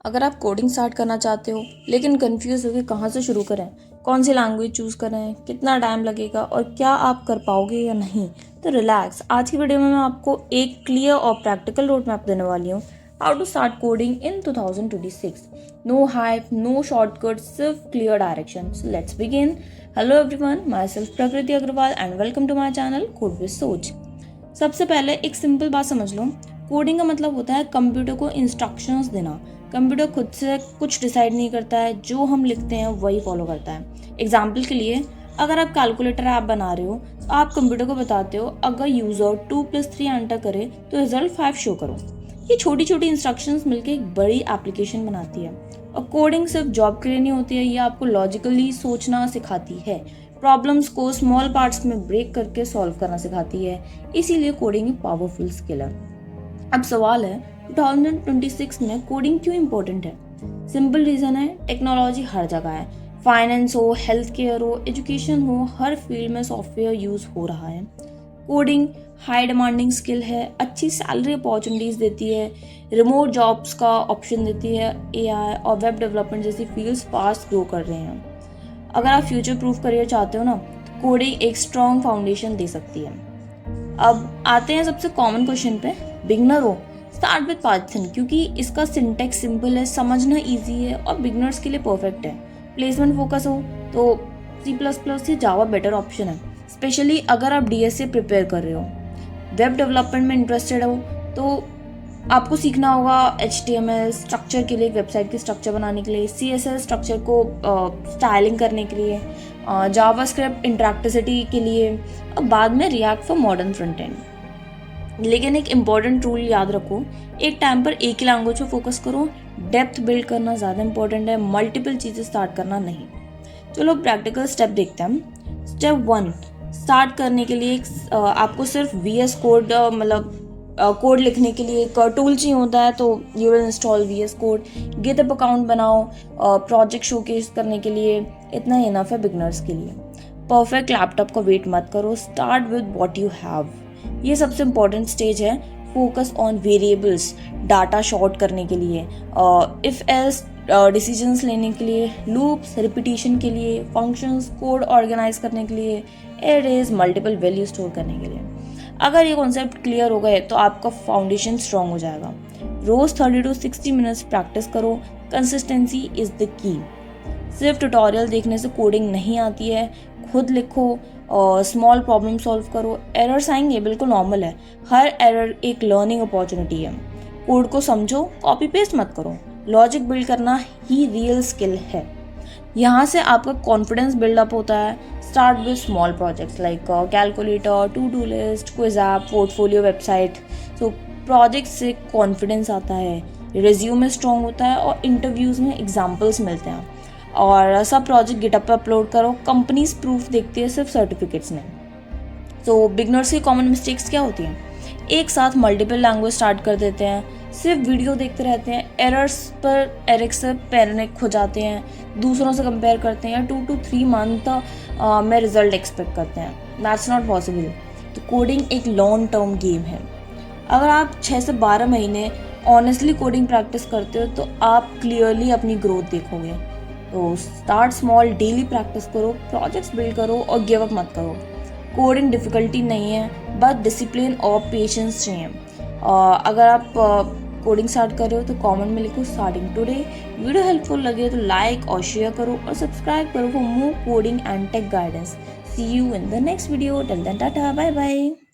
अगर आप coding start करना चाहते हो लेकिन कंफ्यूज हो कि कहाँ से शुरू करें, कौन सी लैंग्वेज चूज़ करें, कितना टाइम लगेगा और क्या आप कर पाओगे या नहीं, तो रिलैक्स। आज की वीडियो में मैं आपको एक क्लियर और प्रैक्टिकल रोड मैप देने वाली हूँ how to start coding in 2026। No hype, no shortcut, सिर्फ clear direction. So let's begin. Hello everyone, myself Prakriti Agarwal and welcome to my channel Code with Soch. सबसे पहले एक सिंपल बात समझ लो, कोडिंग का मतलब होता है कंप्यूटर को इंस्ट्रक्शंस देना। कंप्यूटर खुद से कुछ डिसाइड नहीं करता है, जो हम लिखते हैं वही फॉलो करता है। एग्जाम्पल के लिए, अगर आप कैलकुलेटर ऐप बना रहे हो तो आप कंप्यूटर को बताते हो अगर यूजर 2+3 एंटर करे तो रिजल्ट 5 शो करो। ये छोटी छोटी इंस्ट्रक्शंस मिलकर एक बड़ी एप्लीकेशन बनाती है। और कोडिंग सिर्फ जॉब के लिए नहीं होती है, ये आपको लॉजिकली सोचना सिखाती है, प्रॉब्लम्स को स्मॉल पार्ट्स में ब्रेक करके सॉल्व करना सिखाती है। इसीलिए कोडिंग एक पावरफुल स्किल है। अब सवाल है, 2026 में कोडिंग क्यों इम्पोर्टेंट है? सिंपल रीजन है, टेक्नोलॉजी हर जगह है। फाइनेंस हो, हेल्थ केयर हो, एजुकेशन हो, हर फील्ड में सॉफ्टवेयर यूज हो रहा है। कोडिंग हाई डिमांडिंग स्किल है, अच्छी सैलरी अपॉर्चुनिटीज देती है, रिमोट जॉब्स का ऑप्शन देती है। एआई और वेब डेवलपमेंट जैसी फील्ड्स फास्ट ग्रो कर रहे हैं। अगर आप फ्यूचर प्रूफ करियर चाहते हो ना, तो कोडिंग एक स्ट्रॉन्ग फाउंडेशन दे सकती है। अब आते हैं सबसे कॉमन क्वेश्चन पे। बिगनर हो, स्टार्ट विद पाइथन, क्योंकि इसका सिंटेक्स सिंपल है, समझना इजी है और बिगनर्स के लिए परफेक्ट है। प्लेसमेंट फोकस हो तो C++ या जावा बेटर ऑप्शन है, स्पेशली अगर आप DSA प्रिपेयर कर रहे हो। वेब डेवलपमेंट में इंटरेस्टेड हो तो आपको सीखना होगा HTML स्ट्रक्चर के लिए, वेबसाइट की स्ट्रक्चर बनाने के लिए, CSS स्ट्रक्चर को स्टाइलिंग करने के लिए, जावास्क्रिप्ट इंटरैक्टिविटी के लिए, और बाद में react for modern front end. लेकिन एक इम्पॉर्टेंट रूल याद रखो, एक टाइम पर एक ही लैंग्वेज पे फोकस करो। डेप्थ बिल्ड करना ज़्यादा इंपॉर्टेंट है, मल्टीपल चीज़ें स्टार्ट करना नहीं। चलो प्रैक्टिकल स्टेप देखते हैं। स्टेप 1, स्टार्ट करने के लिए आपको सिर्फ VS कोड कोड लिखने के लिए एक टूल चाहिए होता है, तो you will install VS code. GitHub account बनाओ प्रोजेक्ट शोकेस करने के लिए, इतना ही इनफ है बिगनर्स के लिए। परफेक्ट लैपटॉप का वेट मत करो, start with what you have. ये सबसे इम्पोर्टेंट स्टेज है। Focus on variables, data short करने के लिए, इफ एल्स डिसीजंस लेने के लिए, लूप्स रिपीटिशन के लिए, फंक्शंस कोड ऑर्गेनाइज करने के लिए, एरेज मल्टीपल वैल्यू स्टोर करने के लिए। अगर ये कॉन्सेप्ट क्लियर हो गए तो आपका फाउंडेशन स्ट्रांग हो जाएगा। रोज 30 to 60 मिनट्स प्रैक्टिस करो। Consistency is the key. सिर्फ ट्यूटोरियल देखने से कोडिंग नहीं आती है, खुद लिखो और स्मॉल प्रॉब्लम सॉल्व करो। एरर्स आएंगे, बिल्कुल नॉर्मल है। हर एरर एक लर्निंग अपॉर्चुनिटी है। कोड को समझो, कॉपी पेस्ट मत करो। लॉजिक बिल्ड करना ही रियल स्किल है। यहाँ से आपका कॉन्फिडेंस बिल्डअप होता है। Start with small projects like calculator, to do list, quiz app, portfolio, website. So project से कॉन्फिडेंस आता है, रिज्यूमे स्ट्रॉन्ग होता है और इंटरव्यूज़ में एग्जाम्पल्स मिलते हैं। और सब प्रोजेक्ट गिटहब पर अपलोड करो। कंपनीज प्रूफ देखती है, सिर्फ सर्टिफिकेट्स नहीं। तो बिगनर्स की कॉमन मिस्टेक्स क्या होती हैं? एक साथ मल्टीपल लैंग्वेज स्टार्ट कर देते हैं, सिर्फ वीडियो देखते रहते हैं, एरर्स से पैनिक हो जाते हैं, दूसरों से कंपेयर करते हैं, 2 to 3 मंथ में रिजल्ट एक्सपेक्ट करते हैं। That's not possible. तो कोडिंग एक लॉन्ग टर्म गेम है। अगर आप 6 से 12 महीने ऑनेस्टली कोडिंग प्रैक्टिस करते हो तो आप क्लियरली अपनी ग्रोथ देखोगे। तो स्टार्ट स्मॉल, डेली प्रैक्टिस करो, प्रोजेक्ट्स बिल्ड करो और गिव अप मत करो। कोडिंग डिफ़िकल्टी नहीं है, बस डिसिप्लिन और पेशेंस चाहिए। अगर आप कोडिंग स्टार्ट कर रहे हो तो कमेंट में लिखो स्टार्टिंग टुडे। वीडियो हेल्पफुल लगे तो लाइक और शेयर करो और सब्सक्राइब करो for more coding and tech guidance. See you in the next video. Till then tata, bye bye.